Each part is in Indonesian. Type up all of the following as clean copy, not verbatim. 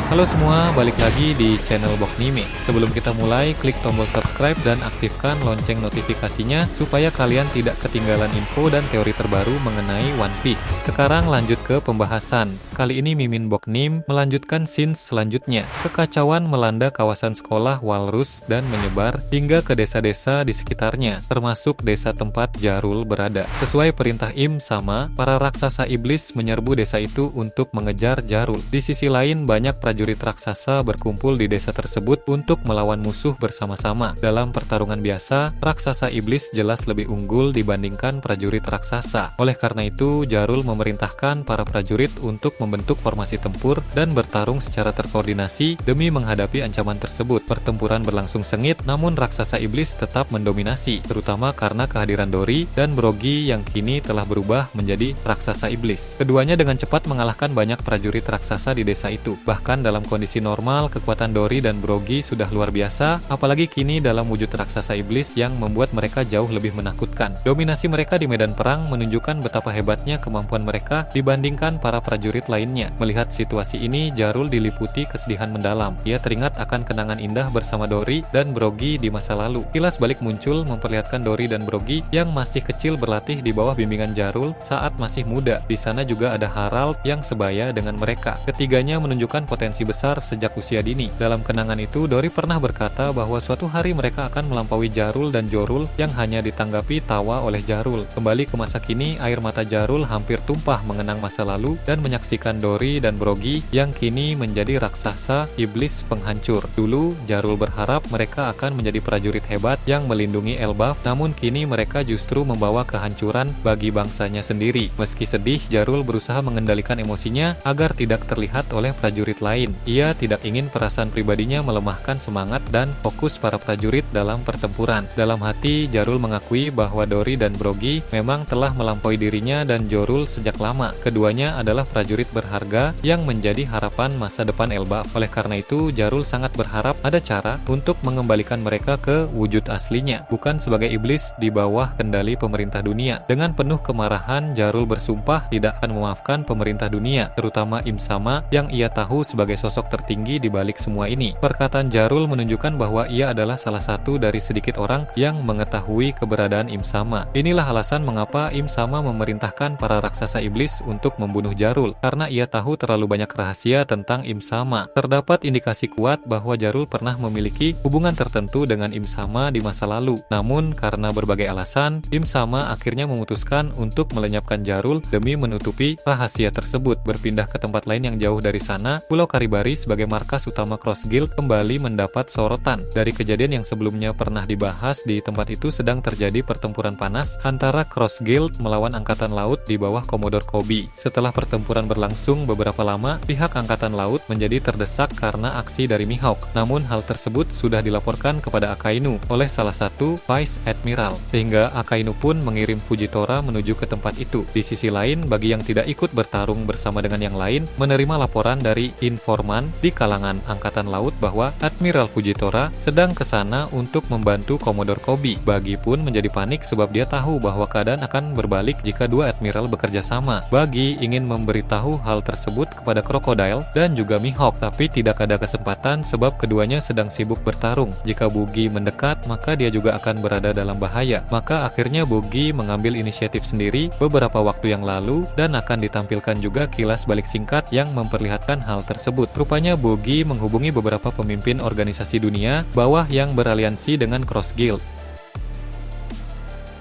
Halo semua, balik lagi di channel Boknime. Sebelum kita mulai, klik tombol subscribe dan aktifkan lonceng notifikasinya supaya kalian tidak ketinggalan info dan teori terbaru mengenai One Piece. Sekarang lanjut ke pembahasan. Kali ini Mimin Boknim melanjutkan scene selanjutnya. Kekacauan melanda kawasan sekolah Walrus dan menyebar hingga ke desa-desa di sekitarnya, termasuk desa tempat Jarul berada. Sesuai perintah Im Sama, para raksasa iblis menyerbu desa itu untuk mengejar Jarul. Di sisi lain, banyak prajurit raksasa berkumpul di desa tersebut untuk melawan musuh bersama-sama. Dalam pertarungan biasa, raksasa iblis jelas lebih unggul dibandingkan prajurit raksasa. Oleh karena itu, Jarul memerintahkan para prajurit untuk membentuk formasi tempur dan bertarung secara terkoordinasi demi menghadapi ancaman tersebut. Pertempuran berlangsung sengit, namun raksasa iblis tetap mendominasi, terutama karena kehadiran Dory dan Brogy yang kini telah berubah menjadi raksasa iblis. Keduanya dengan cepat mengalahkan banyak prajurit raksasa di desa itu. Bahkan dalam kondisi normal, kekuatan Dory dan Brogy sudah luar biasa, apalagi kini dalam wujud raksasa iblis yang membuat mereka jauh lebih menakutkan. Dominasi mereka di medan perang menunjukkan betapa hebatnya kemampuan mereka dibandingkan para prajurit lainnya. Melihat situasi ini, Jarul diliputi kesedihan mendalam. Ia teringat akan kenangan indah bersama Dory dan Brogy di masa lalu. Kilas balik muncul memperlihatkan Dory dan Brogy yang masih kecil berlatih di bawah bimbingan Jarul saat masih muda. Di sana juga ada Harald yang sebaya dengan mereka. Ketiganya menunjukkan potensi besar sejak usia dini. Dalam kenangan itu, Dory pernah berkata bahwa suatu hari mereka akan melampaui Jarul dan Jorul yang hanya ditanggapi tawa oleh Jarul. Kembali ke masa kini, air mata Jarul hampir tumpah mengenang masa lalu dan menyaksikan Dory dan Brogy yang kini menjadi raksasa iblis penghancur. Dulu, Jarul berharap mereka akan menjadi prajurit hebat yang melindungi Elbaf, namun kini mereka justru membawa kehancuran bagi bangsanya sendiri. Meski sedih, Jarul berusaha mengendalikan emosinya agar tidak terlihat oleh prajurit lain. Ia tidak ingin perasaan pribadinya melemahkan semangat dan fokus para prajurit dalam pertempuran. Dalam hati, Jarul mengakui bahwa Dory dan Brogy memang telah melampaui dirinya dan Jorul sejak lama. Keduanya adalah prajurit berharga yang menjadi harapan masa depan Elbaf. Oleh karena itu, Jarul sangat berharap ada cara untuk mengembalikan mereka ke wujud aslinya, bukan sebagai iblis di bawah kendali pemerintah dunia. Dengan penuh kemarahan, Jarul bersumpah tidak akan memaafkan pemerintah dunia, terutama Im Sama yang ia tahu sebagai sosok tertinggi di balik semua ini. Perkataan Jarul menunjukkan bahwa ia adalah salah satu dari sedikit orang yang mengetahui keberadaan Im Sama. Inilah alasan mengapa Im Sama memerintahkan para raksasa iblis untuk membunuh Jarul, karena ia tahu terlalu banyak rahasia tentang Im Sama. Terdapat indikasi kuat bahwa Jarul pernah memiliki hubungan tertentu dengan Im Sama di masa lalu. Namun, karena berbagai alasan, Im Sama akhirnya memutuskan untuk melenyapkan Jarul demi menutupi rahasia tersebut. Berpindah ke tempat lain yang jauh dari sana, Pulau Karibari sebagai markas utama Cross Guild kembali mendapat sorotan. Dari kejadian yang sebelumnya pernah dibahas, di tempat itu sedang terjadi pertempuran panas antara Cross Guild melawan Angkatan Laut di bawah Commodore Koby. Setelah pertempuran berlangsung beberapa lama, pihak Angkatan Laut menjadi terdesak karena aksi dari Mihawk. Namun hal tersebut sudah dilaporkan kepada Akainu oleh salah satu Vice Admiral, sehingga Akainu pun mengirim Fujitora menuju ke tempat itu. Di sisi lain, bagi yang tidak ikut bertarung bersama dengan yang lain, menerima laporan dari informan di kalangan Angkatan Laut bahwa Admiral Fujitora sedang ke sana untuk membantu Commodore Koby. Bagi pun menjadi panik sebab dia tahu bahwa keadaan akan berbalik jika dua admiral bekerja sama. Bagi ingin memberitahu hal tersebut kepada Crocodile dan juga Mihawk, tapi tidak ada kesempatan sebab keduanya sedang sibuk bertarung. Jika Buggy mendekat, maka dia juga akan berada dalam bahaya. Maka akhirnya Buggy mengambil inisiatif sendiri beberapa waktu yang lalu dan akan ditampilkan juga kilas balik singkat yang memperlihatkan hal tersebut. Rupanya Buggy menghubungi beberapa pemimpin organisasi dunia bawah yang beraliansi dengan Cross Guild.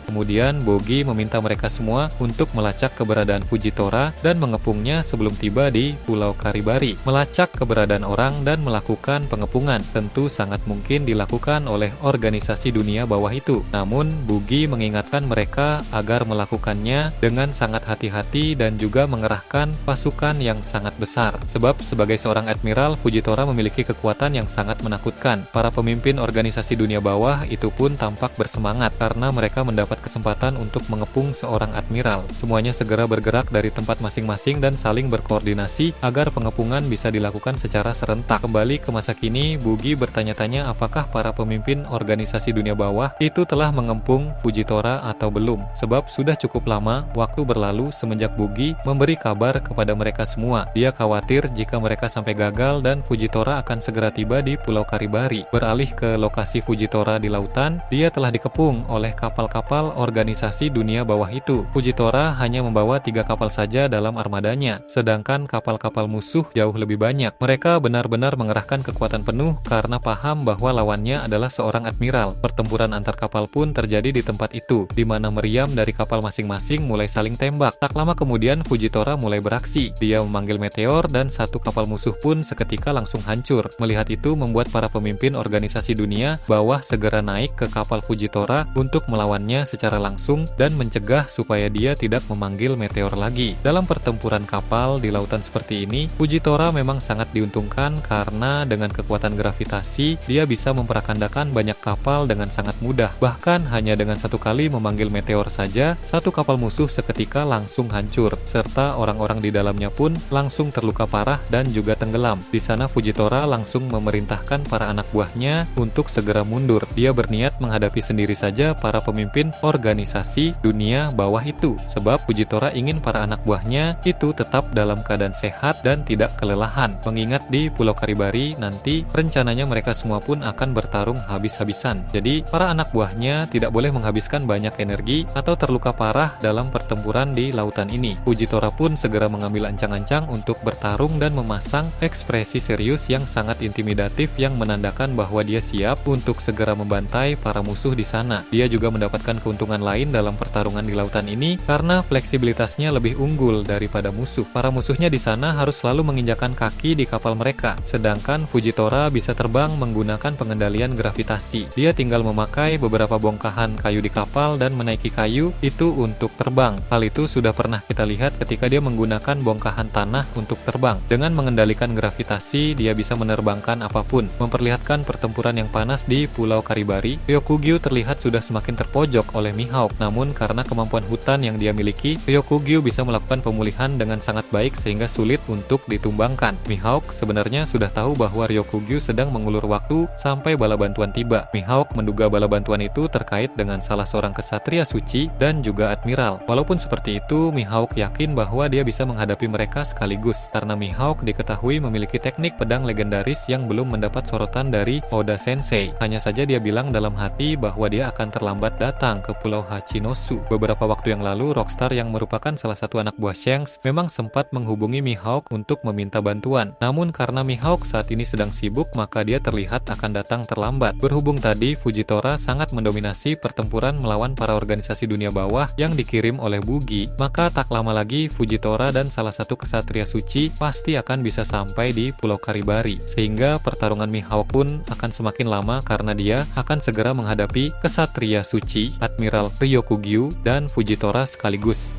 Kemudian Buggy meminta mereka semua untuk melacak keberadaan Fujitora dan mengepungnya sebelum tiba di Pulau Karibari. Melacak keberadaan orang dan melakukan pengepungan tentu sangat mungkin dilakukan oleh organisasi dunia bawah itu. Namun Buggy mengingatkan mereka agar melakukannya dengan sangat hati-hati dan juga mengerahkan pasukan yang sangat besar. Sebab sebagai seorang admiral, Fujitora memiliki kekuatan yang sangat menakutkan. Para pemimpin organisasi dunia bawah itu pun tampak bersemangat karena mereka mendapat kesempatan untuk mengepung seorang admiral. Semuanya segera bergerak dari tempat masing-masing dan saling berkoordinasi agar pengepungan bisa dilakukan secara serentak. Kembali ke masa kini, Buggy bertanya-tanya apakah para pemimpin organisasi dunia bawah itu telah mengepung Fujitora atau belum. Sebab sudah cukup lama waktu berlalu semenjak Buggy memberi kabar kepada mereka semua. Dia khawatir jika mereka sampai gagal dan Fujitora akan segera tiba di Pulau Karibari. Beralih ke lokasi Fujitora di lautan, dia telah dikepung oleh kapal-kapal organisasi dunia bawah itu. Fujitora hanya membawa 3 kapal saja dalam armadanya, sedangkan kapal-kapal musuh jauh lebih banyak. Mereka benar-benar mengerahkan kekuatan penuh karena paham bahwa lawannya adalah seorang admiral. Pertempuran antar kapal pun terjadi di tempat itu, di mana meriam dari kapal masing-masing mulai saling tembak. Tak lama kemudian Fujitora mulai beraksi. Dia memanggil meteor dan satu kapal musuh pun seketika langsung hancur. Melihat itu membuat para pemimpin organisasi dunia bawah segera naik ke kapal Fujitora untuk melawannya secara langsung dan mencegah supaya dia tidak memanggil meteor lagi. Dalam pertempuran kapal di lautan seperti ini, Fujitora memang sangat diuntungkan karena dengan kekuatan gravitasi dia bisa memperakandakan banyak kapal dengan sangat mudah. Bahkan hanya dengan satu kali memanggil meteor saja, satu kapal musuh seketika langsung hancur, serta orang-orang di dalamnya pun langsung terluka parah dan juga tenggelam. Di sana Fujitora langsung memerintahkan para anak buahnya untuk segera mundur. Dia berniat menghadapi sendiri saja para pemimpin organisasi dunia bawah itu, sebab Fujitora ingin para anak buahnya itu tetap dalam keadaan sehat dan tidak kelelahan. Mengingat di Pulau Karibari nanti rencananya mereka semua pun akan bertarung habis-habisan. Jadi para anak buahnya tidak boleh menghabiskan banyak energi atau terluka parah dalam pertempuran di lautan ini. Fujitora pun segera mengambil ancang-ancang untuk bertarung dan memasang ekspresi serius yang sangat intimidatif yang menandakan bahwa dia siap untuk segera membantai para musuh di sana. Dia juga mendapatkan keuntungan lain dalam pertarungan di lautan ini karena fleksibilitasnya lebih unggul daripada musuh. Para musuhnya di sana harus selalu menginjakan kaki di kapal mereka, sedangkan Fujitora bisa terbang menggunakan pengendalian gravitasi. Dia tinggal memakai beberapa bongkahan kayu di kapal dan menaiki kayu itu untuk terbang. Hal itu sudah pernah kita lihat ketika dia menggunakan bongkahan tanah untuk terbang. Dengan mengendalikan gravitasi, dia bisa menerbangkan apapun. Memperlihatkan pertempuran yang panas di Pulau Karibari, Ryokugyu terlihat sudah semakin terpojok oleh Mihawk. Namun karena kemampuan hutan yang dia miliki, Ryokugyu bisa melakukan pemulihan dengan sangat baik sehingga sulit untuk ditumbangkan. Mihawk sebenarnya sudah tahu bahwa Ryokugyu sedang mengulur waktu sampai bala bantuan tiba. Mihawk menduga bala bantuan itu terkait dengan salah seorang kesatria suci dan juga admiral. Walaupun seperti itu, Mihawk yakin bahwa dia bisa menghadapi mereka sekaligus karena Mihawk diketahui memiliki teknik pedang legendaris yang belum mendapat sorotan dari Oda Sensei. Hanya saja dia bilang dalam hati bahwa dia akan terlambat datang ke Pulau Hachinosu. Beberapa waktu yang lalu, Rockstar yang merupakan salah satu anak buah Shanks memang sempat menghubungi Mihawk untuk meminta bantuan. Namun karena Mihawk saat ini sedang sibuk, maka dia terlihat akan datang terlambat. Berhubung tadi Fujitora sangat mendominasi pertempuran melawan para organisasi dunia bawah yang dikirim oleh Buggy, maka tak lama lagi Fujitora dan salah satu kesatria suci pasti akan bisa sampai di Pulau Karibari. Sehingga pertarungan Mihawk pun akan semakin lama karena dia akan segera menghadapi kesatria suci, Admiral Ryokugyu, dan Fujitora sekaligus.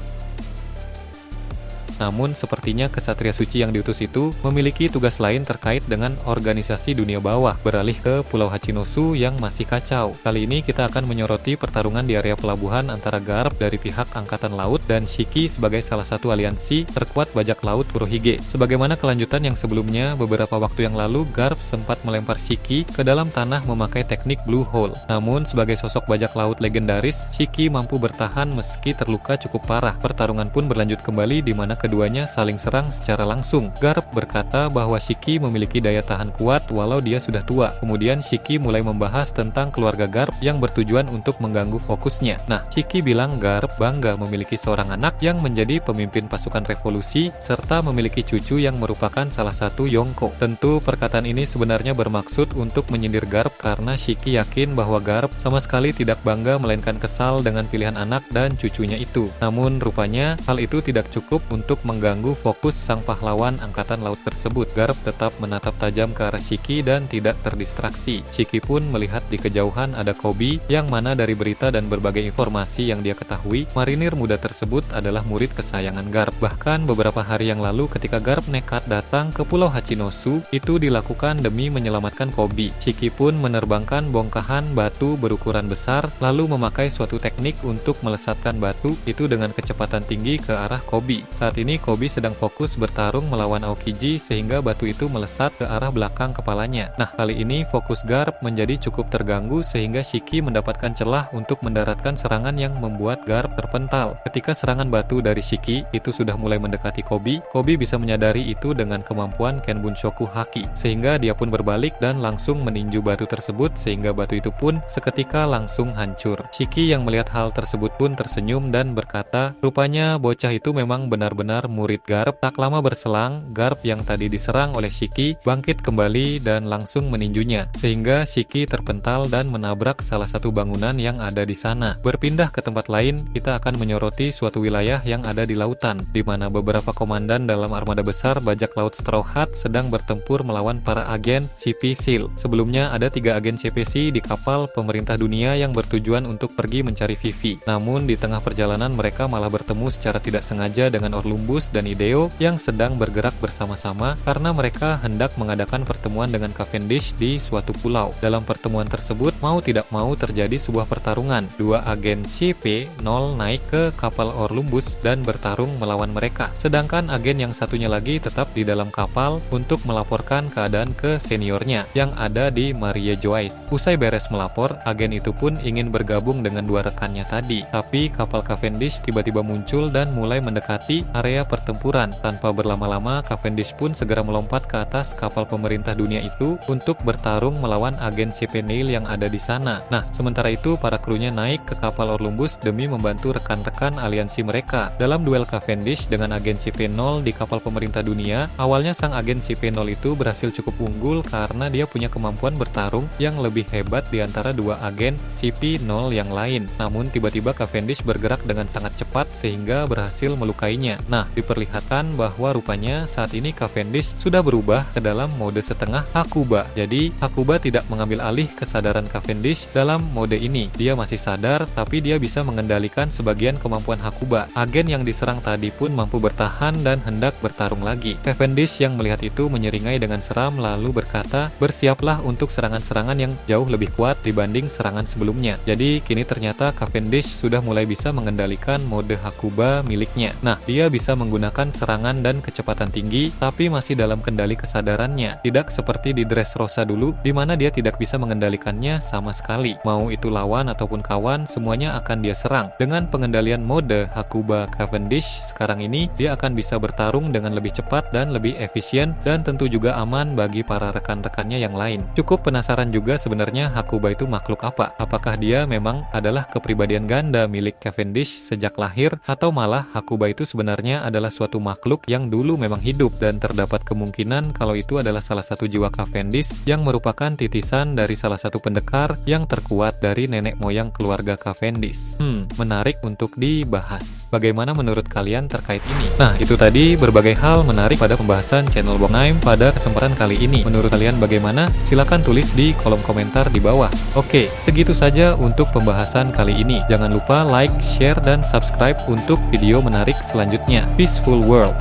Namun sepertinya kesatria suci yang diutus itu memiliki tugas lain terkait dengan organisasi dunia bawah, beralih ke Pulau Hachinosu yang masih kacau. Kali ini kita akan menyoroti pertarungan di area pelabuhan antara Garp dari pihak Angkatan Laut dan Shiki sebagai salah satu aliansi terkuat bajak laut Kurohige. Sebagaimana kelanjutan yang sebelumnya, beberapa waktu yang lalu Garp sempat melempar Shiki ke dalam tanah memakai teknik Blue Hole. Namun sebagai sosok bajak laut legendaris, Shiki mampu bertahan meski terluka cukup parah. Pertarungan pun berlanjut kembali di mana keduanya saling serang secara langsung. Garp berkata bahwa Shiki memiliki daya tahan kuat walau dia sudah tua. Kemudian Shiki mulai membahas tentang keluarga Garp yang bertujuan untuk mengganggu fokusnya. Nah, Shiki bilang Garp bangga memiliki seorang anak yang menjadi pemimpin pasukan revolusi serta memiliki cucu yang merupakan salah satu Yonko. Tentu perkataan ini sebenarnya bermaksud untuk menyindir Garp karena Shiki yakin bahwa Garp sama sekali tidak bangga melainkan kesal dengan pilihan anak dan cucunya itu. Namun rupanya hal itu tidak cukup untuk untuk mengganggu fokus sang pahlawan angkatan laut tersebut. Garp tetap menatap tajam ke arah Shiki dan tidak terdistraksi. Shiki pun melihat di kejauhan ada Koby, yang mana dari berita dan berbagai informasi yang dia ketahui, marinir muda tersebut adalah murid kesayangan Garp. Bahkan beberapa hari yang lalu ketika Garp nekat datang ke Pulau Hachinosu, itu dilakukan demi menyelamatkan Koby. Shiki pun menerbangkan bongkahan batu berukuran besar, lalu memakai suatu teknik untuk melesatkan batu itu dengan kecepatan tinggi ke arah Koby. Saat ini Koby sedang fokus bertarung melawan Aokiji sehingga batu itu melesat ke arah belakang kepalanya. Nah, kali ini fokus Garp menjadi cukup terganggu sehingga Shiki mendapatkan celah untuk mendaratkan serangan yang membuat Garp terpental. Ketika serangan batu dari Shiki itu sudah mulai mendekati Koby, Koby bisa menyadari itu dengan kemampuan Kenbunshoku Haki, sehingga dia pun berbalik dan langsung meninju batu tersebut sehingga batu itu pun seketika langsung hancur. Shiki yang melihat hal tersebut pun tersenyum dan berkata, rupanya bocah itu memang benar-benar murid Garp. Tak lama berselang, Garp yang tadi diserang oleh Shiki bangkit kembali dan langsung meninjunya, sehingga Shiki terpental dan menabrak salah satu bangunan yang ada di sana. Berpindah ke tempat lain, kita akan menyoroti suatu wilayah yang ada di lautan, di mana beberapa komandan dalam armada besar bajak laut Straw Hat sedang bertempur melawan para agen CP SEAL. Sebelumnya ada 3 agen CPC di kapal pemerintah dunia yang bertujuan untuk pergi mencari Vivi. Namun di tengah perjalanan mereka malah bertemu secara tidak sengaja dengan Orlumbus dan Ideo yang sedang bergerak bersama-sama karena mereka hendak mengadakan pertemuan dengan Cavendish di suatu pulau. Dalam pertemuan tersebut mau tidak mau terjadi sebuah pertarungan. 2 agen CP-0 naik ke kapal Orlumbus dan bertarung melawan mereka. Sedangkan agen yang satunya lagi tetap di dalam kapal untuk melaporkan keadaan ke seniornya yang ada di Marie Joyce. Usai beres melapor, agen itu pun ingin bergabung dengan 2 rekannya tadi. Tapi kapal Cavendish tiba-tiba muncul dan mulai mendekati area pertempuran. Tanpa berlama-lama, Cavendish pun segera melompat ke atas kapal pemerintah dunia itu untuk bertarung melawan agen CP Neil yang ada di sana. Nah, sementara itu para krunya naik ke kapal Orlumbus demi membantu rekan-rekan aliansi mereka. Dalam duel Cavendish dengan agen CP0 di kapal pemerintah dunia, awalnya sang agen CP0 itu berhasil cukup unggul karena dia punya kemampuan bertarung yang lebih hebat di antara 2 agen CP0 yang lain. Namun tiba-tiba Cavendish bergerak dengan sangat cepat sehingga berhasil melukainya. Nah, diperlihatkan bahwa rupanya saat ini Cavendish sudah berubah ke dalam mode setengah Hakuba. Jadi Hakuba tidak mengambil alih kesadaran Cavendish dalam mode ini. Dia masih sadar, tapi dia bisa mengendalikan sebagian kemampuan Hakuba. Agen yang diserang tadi pun mampu bertahan dan hendak bertarung lagi. Cavendish yang melihat itu menyeringai dengan seram lalu berkata, bersiaplah untuk serangan-serangan yang jauh lebih kuat dibanding serangan sebelumnya. Jadi kini ternyata Cavendish sudah mulai bisa mengendalikan mode Hakuba miliknya. Nah, dia bisa menggunakan serangan dan kecepatan tinggi, tapi masih dalam kendali kesadarannya. Tidak seperti di Dressrosa dulu, di mana dia tidak bisa mengendalikannya sama sekali. Mau itu lawan ataupun kawan, semuanya akan dia serang. Dengan pengendalian mode Hakuba Cavendish, sekarang ini dia akan bisa bertarung dengan lebih cepat dan lebih efisien, dan tentu juga aman bagi para rekan-rekannya yang lain. Cukup penasaran juga sebenarnya Hakuba itu makhluk apa? Apakah dia memang adalah kepribadian ganda milik Cavendish sejak lahir, atau malah Hakuba itu sebenarnya adalah suatu makhluk yang dulu memang hidup dan terdapat kemungkinan kalau itu adalah salah satu jiwa Cavendish yang merupakan titisan dari salah satu pendekar yang terkuat dari nenek moyang keluarga Cavendish. Menarik untuk dibahas. Bagaimana menurut kalian terkait ini? Nah, itu tadi berbagai hal menarik pada pembahasan channel Box Nime pada kesempatan kali ini. Menurut kalian bagaimana? Silahkan tulis di kolom komentar di bawah. Oke, segitu saja untuk pembahasan kali ini. Jangan lupa like, share, dan subscribe untuk video menarik selanjutnya. Peaceful World.